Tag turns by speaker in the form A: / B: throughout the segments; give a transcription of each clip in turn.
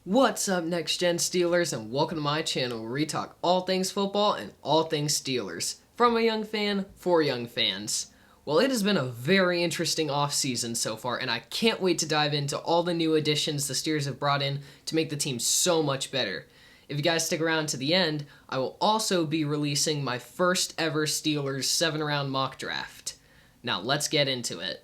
A: What's up, Next Gen Steelers, and welcome to my channel where we talk all things football and all things Steelers. From a young fan, for young fans. Well, it has been a very interesting offseason so far, and I can't wait to dive into all the new additions the Steelers have brought in to make the team so much better. If you guys stick around to the end, I will also be releasing my first ever Steelers 7-round mock draft. Now, let's get into it.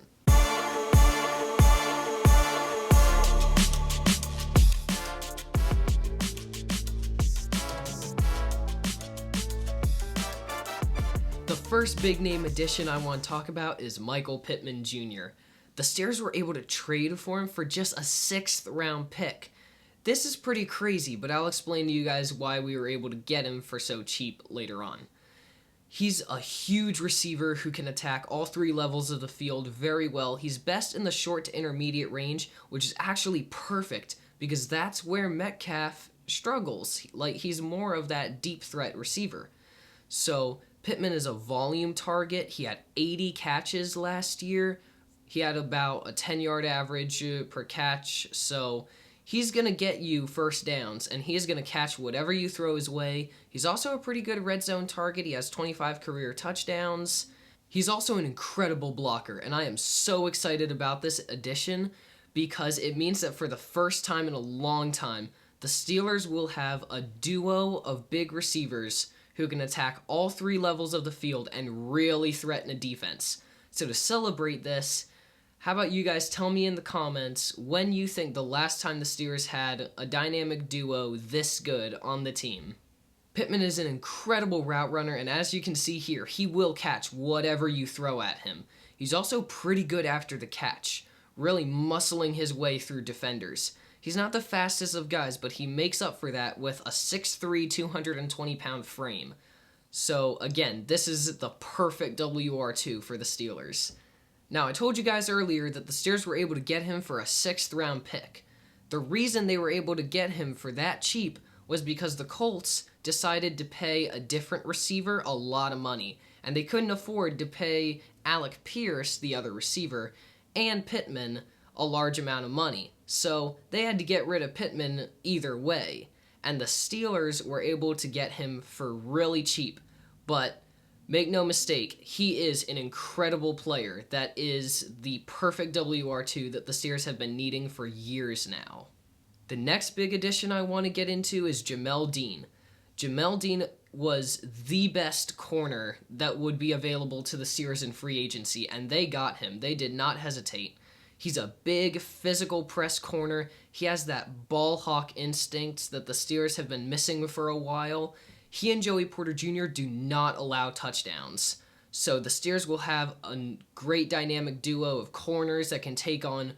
A: The first big name addition I want to talk about is Michael Pittman Jr. The Steelers were able to trade for him for just a 6th round pick. This is pretty crazy, but I'll explain to you guys why we were able to get him for so cheap later on. He's a huge receiver who can attack all 3 levels of the field very well. He's best in the short to intermediate range, which is actually perfect because that's where Metcalf struggles. He's more of that deep threat receiver. So Pittman is a volume target. He had 80 catches last year. He had about a 10-yard average per catch. So he's going to get you first downs, and he's going to catch whatever you throw his way. He's also a pretty good red zone target. He has 25 career touchdowns. He's also an incredible blocker, and I am so excited about this addition because it means that for the first time in a long time, the Steelers will have a duo of big receivers who can attack all 3 levels of the field and really threaten a defense. So to celebrate this, how about you guys tell me in the comments when you think the last time the Steelers had a dynamic duo this good on the team. Pittman is an incredible route runner, and as you can see here, he will catch whatever you throw at him. He's also pretty good after the catch, really muscling his way through defenders. He's not the fastest of guys, but he makes up for that with a 6'3", 220-pound frame. So, again, this is the perfect WR2 for the Steelers. Now, I told you guys earlier that the Steelers were able to get him for a 6th round pick. The reason they were able to get him for that cheap was because the Colts decided to pay a different receiver a lot of money, and they couldn't afford to pay Alec Pierce, the other receiver, and Pittman a large amount of money. So they had to get rid of Pittman either way, and the Steelers were able to get him for really cheap. But make no mistake, he is an incredible player that is the perfect WR2 that the Steelers have been needing for years now. The next big addition I want to get into is Jamel Dean. Jamel Dean was the best corner that would be available to the Steelers in free agency, and they got him. They did not hesitate. He's a big, physical press corner. He has that ball hawk instinct that the Steelers have been missing for a while. He and Joey Porter Jr. do not allow touchdowns. So the Steelers will have a great dynamic duo of corners that can take on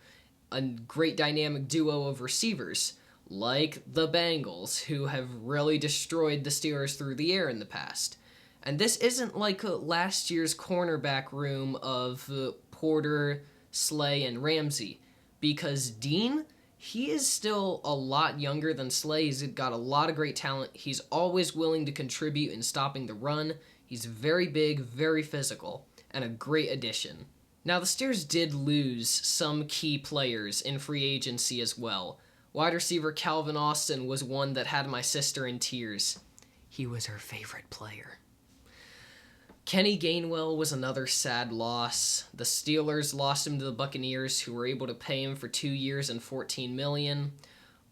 A: a great dynamic duo of receivers, like the Bengals, who have really destroyed the Steelers through the air in the past. And this isn't like last year's cornerback room of Porter, Slay, and Ramsey, because Dean, he is still a lot younger than Slay. He's got a lot of great talent. He's always willing to contribute in stopping the run. He's very big, very physical, and a great addition. Now, the Steelers did lose some key players in free agency as well. Wide receiver Calvin Austin was one that had my sister in tears. He was her favorite player. Kenny Gainwell was another sad loss. The Steelers lost him to the Buccaneers, who were able to pay him for 2 years and $14 million.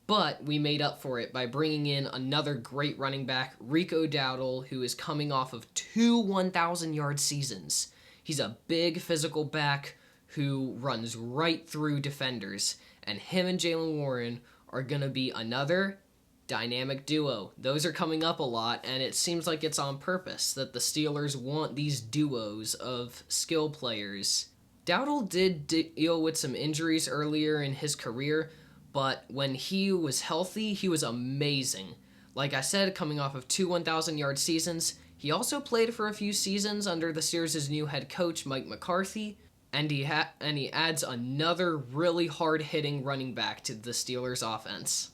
A: But we made up for it by bringing in another great running back, Rico Dowdle, who is coming off of 2 1,000-yard seasons. He's a big physical back who runs right through defenders, and him and Jalen Warren are going to be another dynamic duo. Those are coming up a lot, and it seems like it's on purpose that the Steelers want these duos of skill players. Dowdle did deal with some injuries earlier in his career, but when he was healthy, he was amazing. Like I said, coming off of 2 1,000-yard seasons, he also played for a few seasons under the Steelers' new head coach, Mike McCarthy, and he adds another really hard-hitting running back to the Steelers' offense.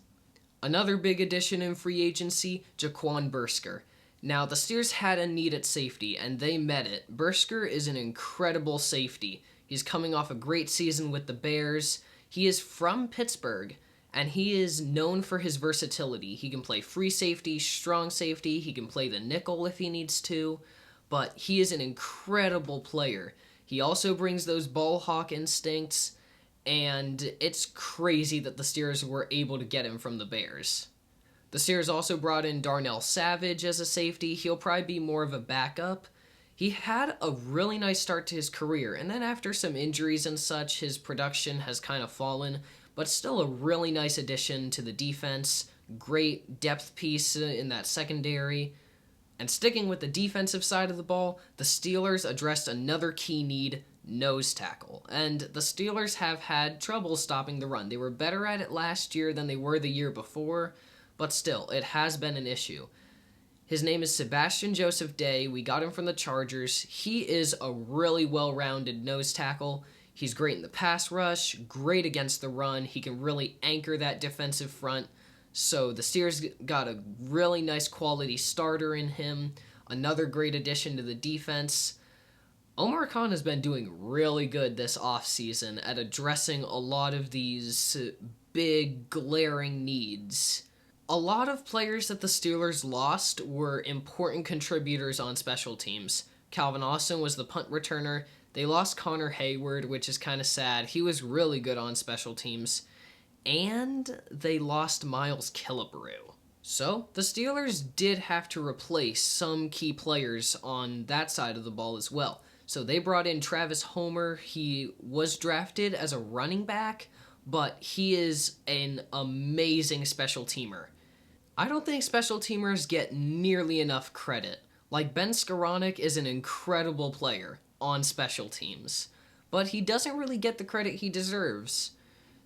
A: Another big addition in free agency, Jaquan Brisker. Now, the Steelers had a need at safety, and they met it. Brisker is an incredible safety. He's coming off a great season with the Bears. He is from Pittsburgh, and he is known for his versatility. He can play free safety, strong safety, he can play the nickel if he needs to, but he is an incredible player. He also brings those ball hawk instincts, and it's crazy that the Steelers were able to get him from the Bears. The Steelers also brought in Darnell Savage as a safety. He'll probably be more of a backup. He had a really nice start to his career, and then after some injuries and such, his production has kind of fallen, but still a really nice addition to the defense. Great depth piece in that secondary. And sticking with the defensive side of the ball, the Steelers addressed another key need, nose tackle. And the Steelers have had trouble stopping the run. They were better at it last year than they were the year before, but still, it has been an issue. His name is Sebastian Joseph Day. We got him from the Chargers. He is a really well-rounded nose tackle. He's great in the pass rush, great against the run. He can really anchor that defensive front. So the Steelers got a really nice quality starter in him. Another great addition to the defense. Omar Khan has been doing really good this offseason at addressing a lot of these big, glaring needs. A lot of players that the Steelers lost were important contributors on special teams. Calvin Austin was the punt returner. They lost Connor Hayward, which is kind of sad. He was really good on special teams. And they lost Miles Killebrew. So, the Steelers did have to replace some key players on that side of the ball as well. So they brought in Travis Homer. He was drafted as a running back, but he is an amazing special teamer. I don't think special teamers get nearly enough credit. Like, Ben Skoranek is an incredible player on special teams, but he doesn't really get the credit he deserves.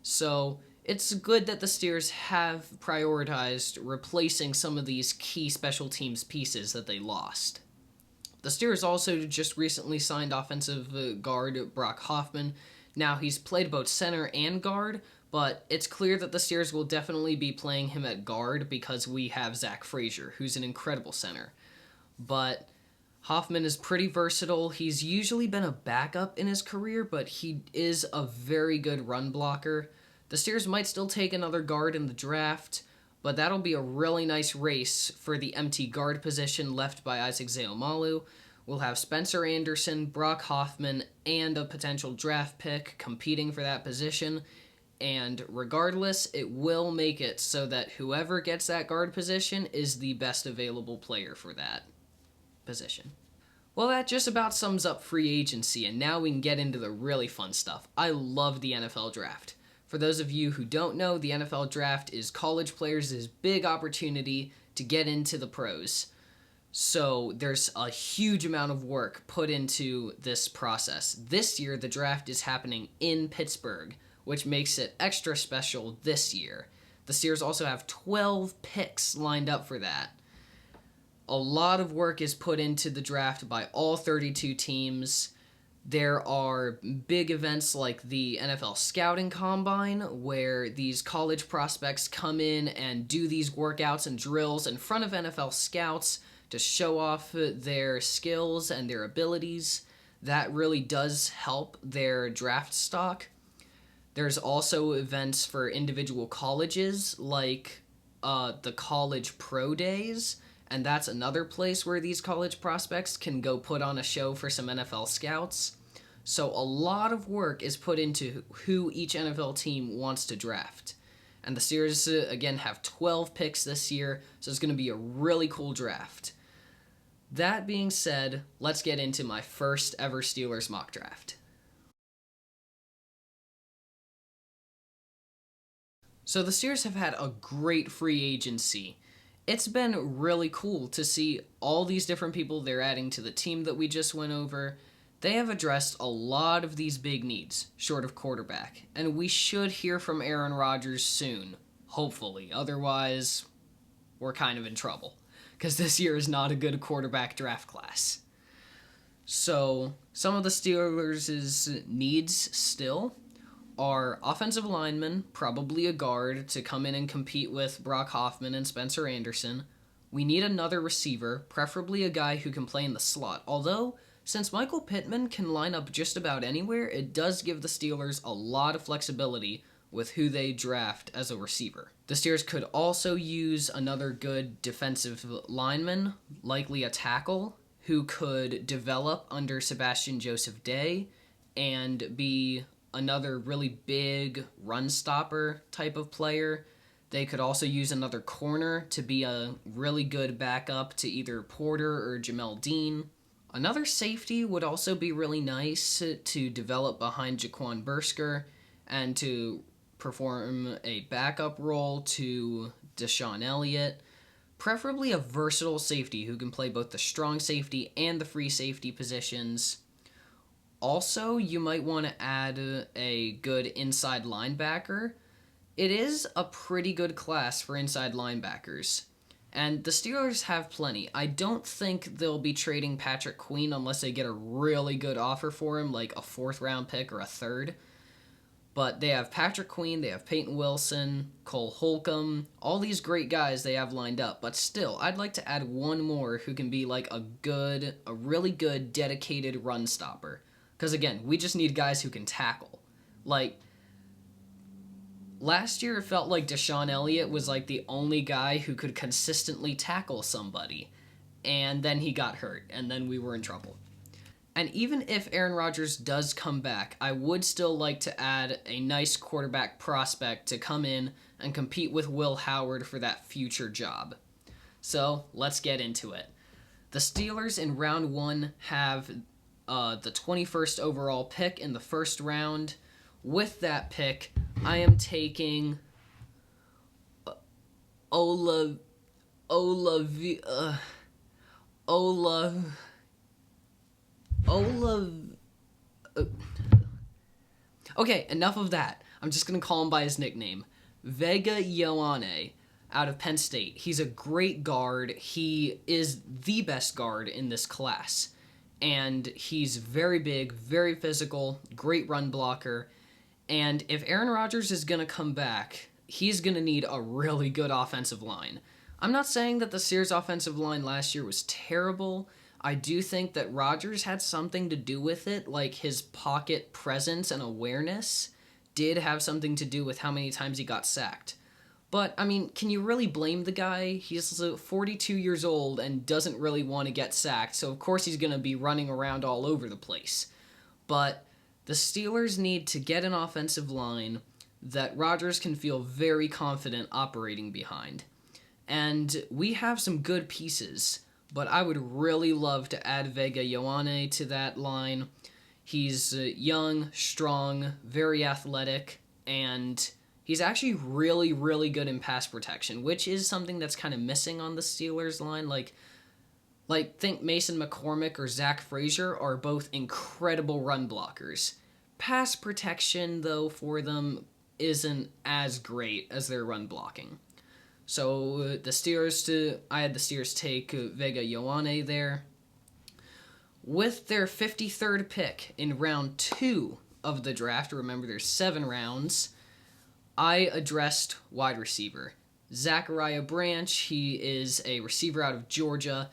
A: So, it's good that the Steelers have prioritized replacing some of these key special teams pieces that they lost. The Steelers also just recently signed offensive guard Brock Hoffman. Now, he's played both center and guard, but it's clear that the Steelers will definitely be playing him at guard because we have Zach Frazier, who's an incredible center. But Hoffman is pretty versatile. He's usually been a backup in his career, but he is a very good run blocker. The Steelers might still take another guard in the draft, but that'll be a really nice race for the empty guard position left by Isaac Seumalo. We'll have Spencer Anderson, Brock Hoffman, and a potential draft pick competing for that position. And regardless, it will make it so that whoever gets that guard position is the best available player for that position. Well, that just about sums up free agency, and now we can get into the really fun stuff. I love the NFL draft. For those of you who don't know, the NFL draft is college players' big opportunity to get into the pros. So there's a huge amount of work put into this process. This year, the draft is happening in Pittsburgh, which makes it extra special this year. The Steelers also have 12 picks lined up for that. A lot of work is put into the draft by all 32 teams. There are big events like the NFL Scouting Combine, where these college prospects come in and do these workouts and drills in front of NFL scouts to show off their skills and their abilities. That really does help their draft stock. There's also events for individual colleges, like the College Pro Days, and that's another place where these college prospects can go put on a show for some NFL scouts. So a lot of work is put into who each NFL team wants to draft. And the Steelers, again, have 12 picks this year, so it's going to be a really cool draft. That being said, let's get into my first ever Steelers mock draft. So the Steelers have had a great free agency. It's been really cool to see all these different people they're adding to the team that we just went over. They have addressed a lot of these big needs, short of quarterback, and we should hear from Aaron Rodgers soon, hopefully. Otherwise, we're kind of in trouble, because this year is not a good quarterback draft class. So, some of the Steelers' needs still are offensive linemen, probably a guard, to come in and compete with Brock Hoffman and Spencer Anderson. We need another receiver, preferably a guy who can play in the slot, although since Michael Pittman can line up just about anywhere, it does give the Steelers a lot of flexibility with who they draft as a receiver. The Steelers could also use another good defensive lineman, likely a tackle, who could develop under Sebastian Joseph Day and be another really big run stopper type of player. They could also use another corner to be a really good backup to either Porter or Jamel Dean. Another safety would also be really nice to develop behind Jaquan Bursker and to perform a backup role to Deshaun Elliott. Preferably a versatile safety who can play both the strong safety and the free safety positions. Also, you might want to add a good inside linebacker. It is a pretty good class for inside linebackers, and the Steelers have plenty. I don't think they'll be trading Patrick Queen unless they get a really good offer for him, like a 4th-round pick or a 3rd. But they have Patrick Queen, they have Peyton Wilson, Cole Holcomb, all these great guys they have lined up. But still, I'd like to add one more who can be like a really good, dedicated run stopper. Because again, we just need guys who can tackle. Like, last year, it felt like Deshaun Elliott was like the only guy who could consistently tackle somebody. And then he got hurt, and then we were in trouble. And even if Aaron Rodgers does come back, I would still like to add a nice quarterback prospect to come in and compete with Will Howard for that future job. So, let's get into it. The Steelers in round 1 have the 21st overall pick in the first round. With that pick, I am taking Okay, enough of that. I'm just going to call him by his nickname. Vega Ioane out of Penn State. He's a great guard. He is the best guard in this class. And he's very big, very physical, great run blocker. And if Aaron Rodgers is going to come back, he's going to need a really good offensive line. I'm not saying that the Steelers' offensive line last year was terrible. I do think that Rodgers had something to do with it, like his pocket presence and awareness did have something to do with how many times he got sacked. But, I mean, can you really blame the guy? He's 42 years old and doesn't really want to get sacked, so of course he's going to be running around all over the place. But the Steelers need to get an offensive line that Rodgers can feel very confident operating behind. And we have some good pieces, but I would really love to add Vega Ioane to that line. He's young, strong, very athletic, and he's actually really, really good in pass protection, which is something that's kind of missing on the Steelers line. Like think Mason McCormick or Zach Frazier are both incredible run blockers. Pass protection, though, for them isn't as great as their run blocking. So I had the Steelers take Vega Ioane there. With their 53rd pick in round 2 of the draft, remember there's 7 rounds, I addressed wide receiver. Zachariah Branch, he is a receiver out of Georgia,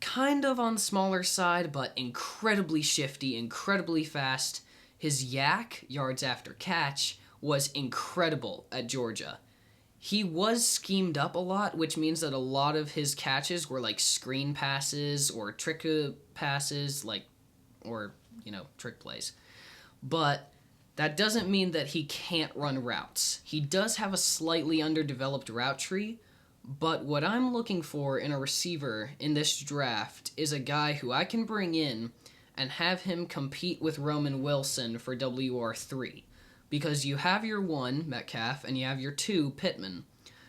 A: kind of on the smaller side, but incredibly shifty, incredibly fast. His yak, yards after catch, was incredible at Georgia. He was schemed up a lot, which means that a lot of his catches were like screen passes or trick passes, trick plays. But that doesn't mean that he can't run routes. He does have a slightly underdeveloped route tree, but what I'm looking for in a receiver in this draft is a guy who I can bring in and have him compete with Roman Wilson for WR3. Because you have your 1, Metcalf, and you have your 2, Pittman.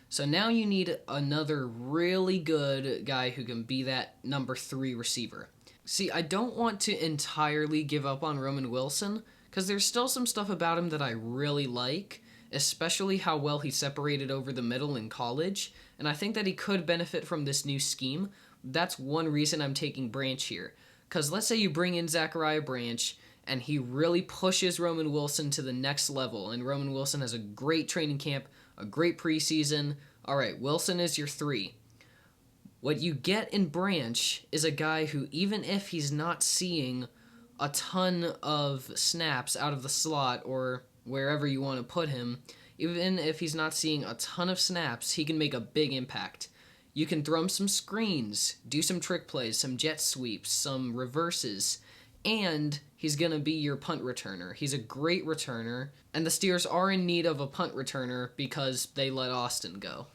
A: So now you need another really good guy who can be that number 3 receiver. See, I don't want to entirely give up on Roman Wilson, because there's still some stuff about him that I really like, especially how well he separated over the middle in college, and I think that he could benefit from this new scheme. That's one reason I'm taking Branch here. Because let's say you bring in Zachariah Branch, and he really pushes Roman Wilson to the next level, and Roman Wilson has a great training camp, a great preseason. All right, Wilson is your 3. What you get in Branch is a guy who, even if he's not seeing a ton of snaps out of the slot or wherever you want to put him, Even if he's not seeing a ton of snaps, he can make a big impact. You can throw him some screens, do some trick plays, some jet sweeps, some reverses, and he's going to be your punt returner. He's a great returner, and the Steelers are in need of a punt returner because they let Austin go.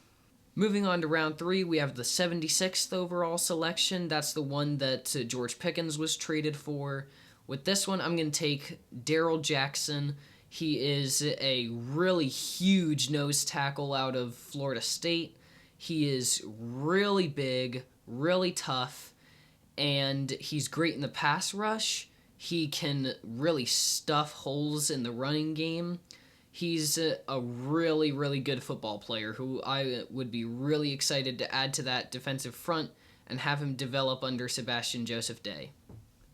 A: Moving on to round 3, we have the 76th overall selection. That's the one that George Pickens was traded for. With this one, I'm going to take Darrell Jackson. He is a really huge nose tackle out of Florida State. He is really big, really tough, and he's great in the pass rush. He can really stuff holes in the running game. He's a really, really good football player who I would be really excited to add to that defensive front and have him develop under Sebastian Joseph Day.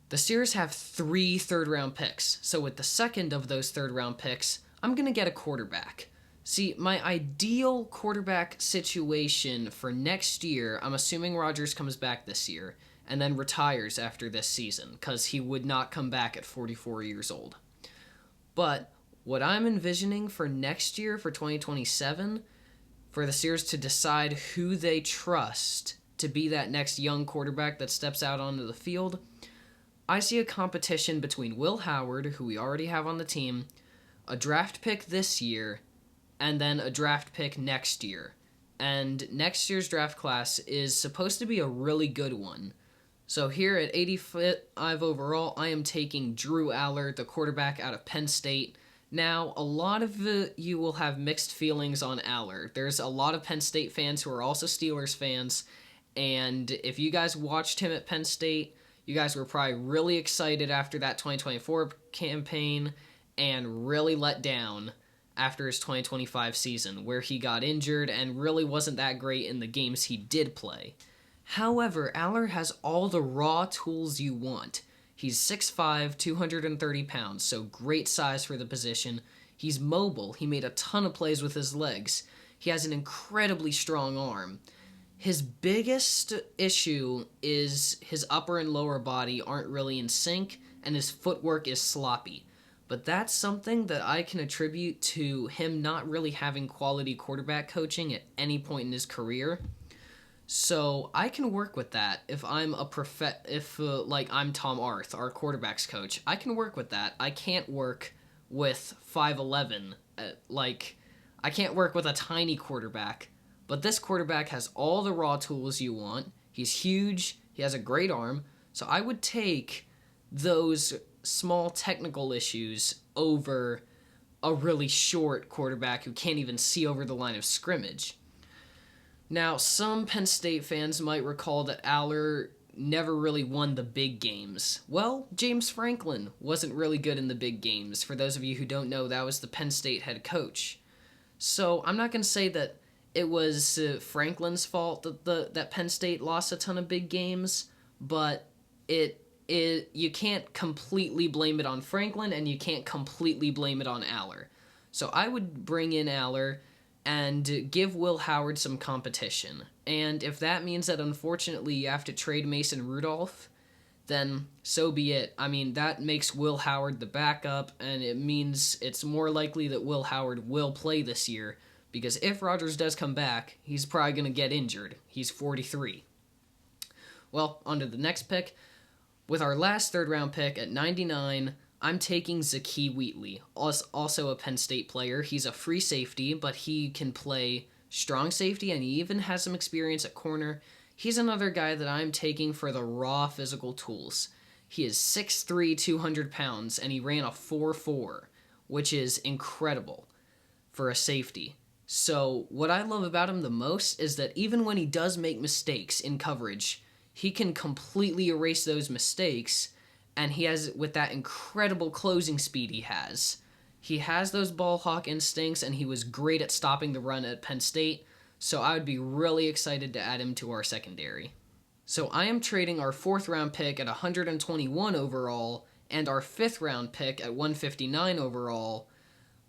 A: The Steelers have 3 third-round picks, so with the second of those third-round picks, I'm going to get a quarterback. See, my ideal quarterback situation for next year, I'm assuming Rodgers comes back this year and then retires after this season because he would not come back at 44 years old. But what I'm envisioning for next year, for 2027, for the Steelers to decide who they trust to be that next young quarterback that steps out onto the field, I see a competition between Will Howard, who we already have on the team, a draft pick this year, and then a draft pick next year. And next year's draft class is supposed to be a really good one. So here at 85 overall, I am taking Drew Aller, the quarterback out of Penn State. Now, a lot of you will have mixed feelings on Aller. There's a lot of Penn State fans who are also Steelers fans, and if you guys watched him at Penn State, you guys were probably really excited after that 2024 campaign and really let down after his 2025 season, where he got injured and really wasn't that great in the games he did play. However, Aller has all the raw tools you want. He's 6'5", 230 pounds, so great size for the position. He's mobile. He made a ton of plays with his legs. He has an incredibly strong arm. His biggest issue is his upper and lower body aren't really in sync, and his footwork is sloppy. But that's something that I can attribute to him not really having quality quarterback coaching at any point in his career. So I can work with that if I'm I'm Tom Arth, our quarterbacks coach. I can work with that. I can't work with 5'11". I can't work with a tiny quarterback. But this quarterback has all the raw tools you want. He's huge. He has a great arm. So I would take those small technical issues over a really short quarterback who can't even see over the line of scrimmage. Now, some Penn State fans might recall that Aller never really won the big games. Well, James Franklin wasn't really good in the big games. For those of you who don't know, that was the Penn State head coach. So I'm not going to say that it was Franklin's fault that Penn State lost a ton of big games, but you can't completely blame it on Franklin, and you can't completely blame it on Aller. So I would bring in Aller and give Will Howard some competition. And if that means that unfortunately you have to trade Mason Rudolph, then so be it. I mean, that makes Will Howard the backup, and it means it's more likely that Will Howard will play this year, because if Rodgers does come back, he's probably going to get injured. He's 43. Well, on to the next pick. With our last third-round pick at 99, I'm taking Zakee Wheatley, also a Penn State player. He's a free safety, but he can play strong safety, and he even has some experience at corner. He's another guy that I'm taking for the raw physical tools. He is 6'3", 200 pounds, and he ran a 4.4, which is incredible for a safety. So what I love about him the most is that even when he does make mistakes in coverage, he can completely erase those mistakes, and he has, with that incredible closing speed he has those ball hawk instincts, and he was great at stopping the run at Penn State, so I would be really excited to add him to our secondary. So I am trading our 4th round pick at 121 overall and our 5th round pick at 159 overall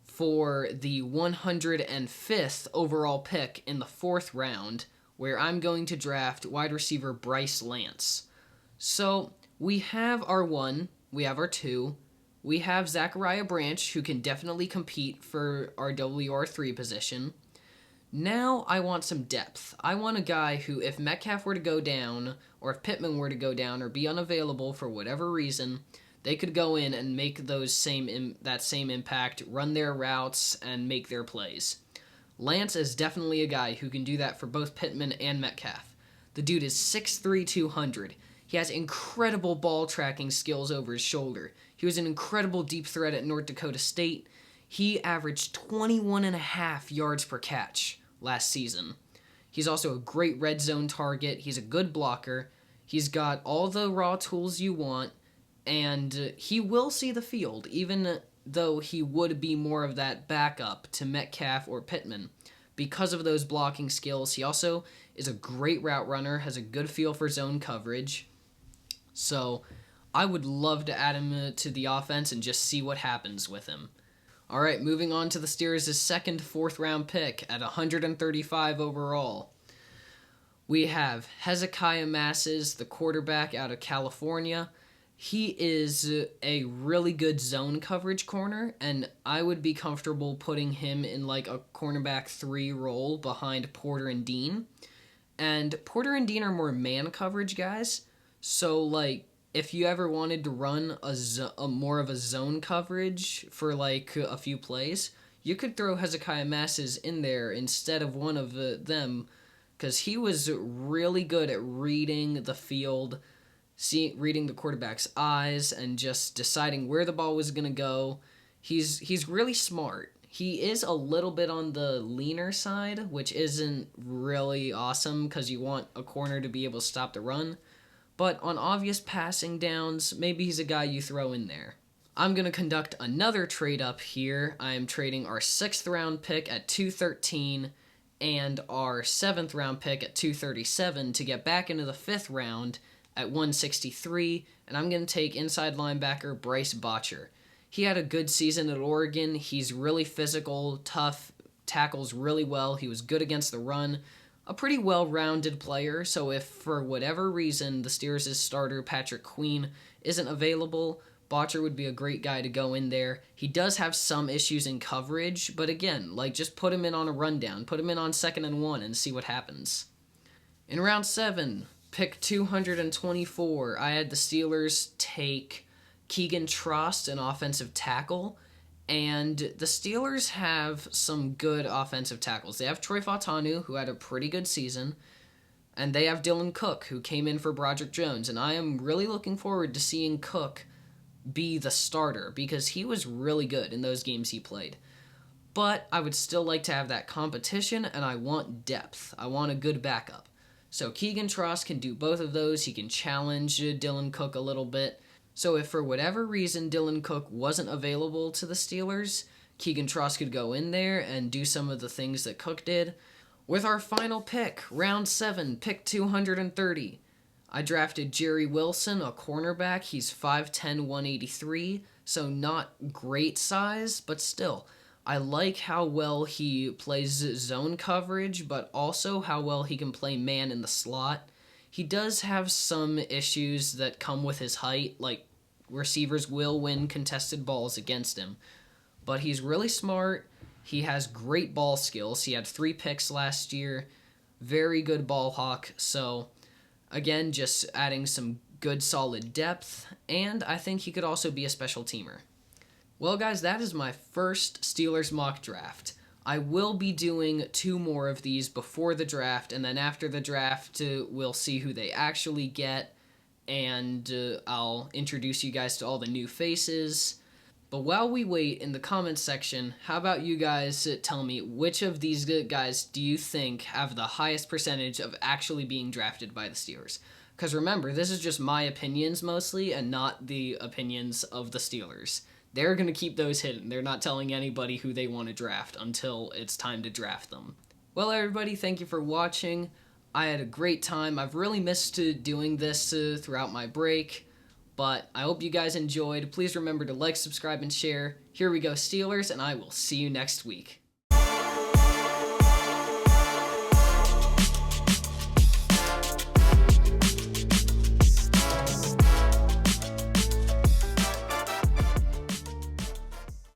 A: for the 105th overall pick in the 4th round, where I'm going to draft wide receiver Bryce Lance. So we have our 1, we have our 2, We have Zachariah Branch, who can definitely compete for our WR3 position. Now I want some depth. I want a guy who, if Metcalf were to go down, or if Pittman were to go down or be unavailable for whatever reason, they could go in and make that same impact, run their routes, and make their plays. Lance is definitely a guy who can do that for both Pittman and Metcalf. The dude is 6'3", 200. He has incredible ball tracking skills over his shoulder. He was an incredible deep threat at North Dakota State. He averaged 21.5 yards per catch last season. He's also a great red zone target. He's a good blocker. He's got all the raw tools you want, and he will see the field, even though he would be more of that backup to Metcalf or Pittman. Because of those blocking skills, he also is a great route runner, has a good feel for zone coverage. So I would love to add him to the offense and just see what happens with him. All right, moving on to the Steelers' second fourth-round pick at 135 overall. We have Hezekiah Masses, the quarterback out of California. He is a really good zone coverage corner, and I would be comfortable putting him in like a cornerback 3 role behind Porter and Dean. And Porter and Dean are more man coverage guys, so like if you ever wanted to run a more of a zone coverage for like a few plays, you could throw Hezekiah Masses in there instead of one of them, because he was really good at reading the field, reading the quarterback's eyes, and just deciding where the ball was going to go. He's really smart. He is a little bit on the leaner side, which isn't really awesome because you want a corner to be able to stop the run. But on obvious passing downs, maybe he's a guy you throw in there. I'm going to conduct another trade up here. I am trading our 6th round pick at 213 and our 7th round pick at 237 to get back into the 5th round at 163, and I'm going to take inside linebacker Bryce Botcher. He had a good season at Oregon. He's really physical, tough, tackles really well. He was good against the run. A pretty well-rounded player, so if for whatever reason the Steelers' starter Patrick Queen isn't available, Botcher would be a great guy to go in there. He does have some issues in coverage, but again, like just put him in on a rundown, put him in on 2nd and 1 and see what happens. In round 7, pick 224, I had the Steelers take Keegan Trost, an offensive tackle. And the Steelers have some good offensive tackles. They have Troy Fautanu, who had a pretty good season, and they have Dylan Cook, who came in for Broderick Jones. And I am really looking forward to seeing Cook be the starter, because he was really good in those games he played. But I would still like to have that competition, and I want depth. I want a good backup. So Keegan Trost can do both of those. He can challenge Dylan Cook a little bit. So if for whatever reason Dylan Cook wasn't available to the Steelers, Keegan Trost could go in there and do some of the things that Cook did. With our final pick, round 7, pick 230, I drafted Jerry Wilson, a cornerback. He's 5'10", 183, so not great size, but still. I like how well he plays zone coverage, but also how well he can play man in the slot. He does have some issues that come with his height, like receivers will win contested balls against him. But he's really smart. He has great ball skills. He had 3 picks last year. Very good ball hawk. So, again, just adding some good solid depth. And I think he could also be a special teamer. Well, guys, that is my first Steelers mock draft. I will be doing 2 more of these before the draft, and then after the draft, we'll see who they actually get, and I'll introduce you guys to all the new faces. But while we wait, in the comments section, how about you guys tell me which of these guys do you think have the highest percentage of actually being drafted by the Steelers? Because remember, this is just my opinions mostly, and not the opinions of the Steelers. They're going to keep those hidden. They're not telling anybody who they want to draft until it's time to draft them. Well, everybody, thank you for watching. I had a great time. I've really missed doing this throughout my break, but I hope you guys enjoyed. Please remember to like, subscribe, and share. Here we go, Steelers, and I will see you next week.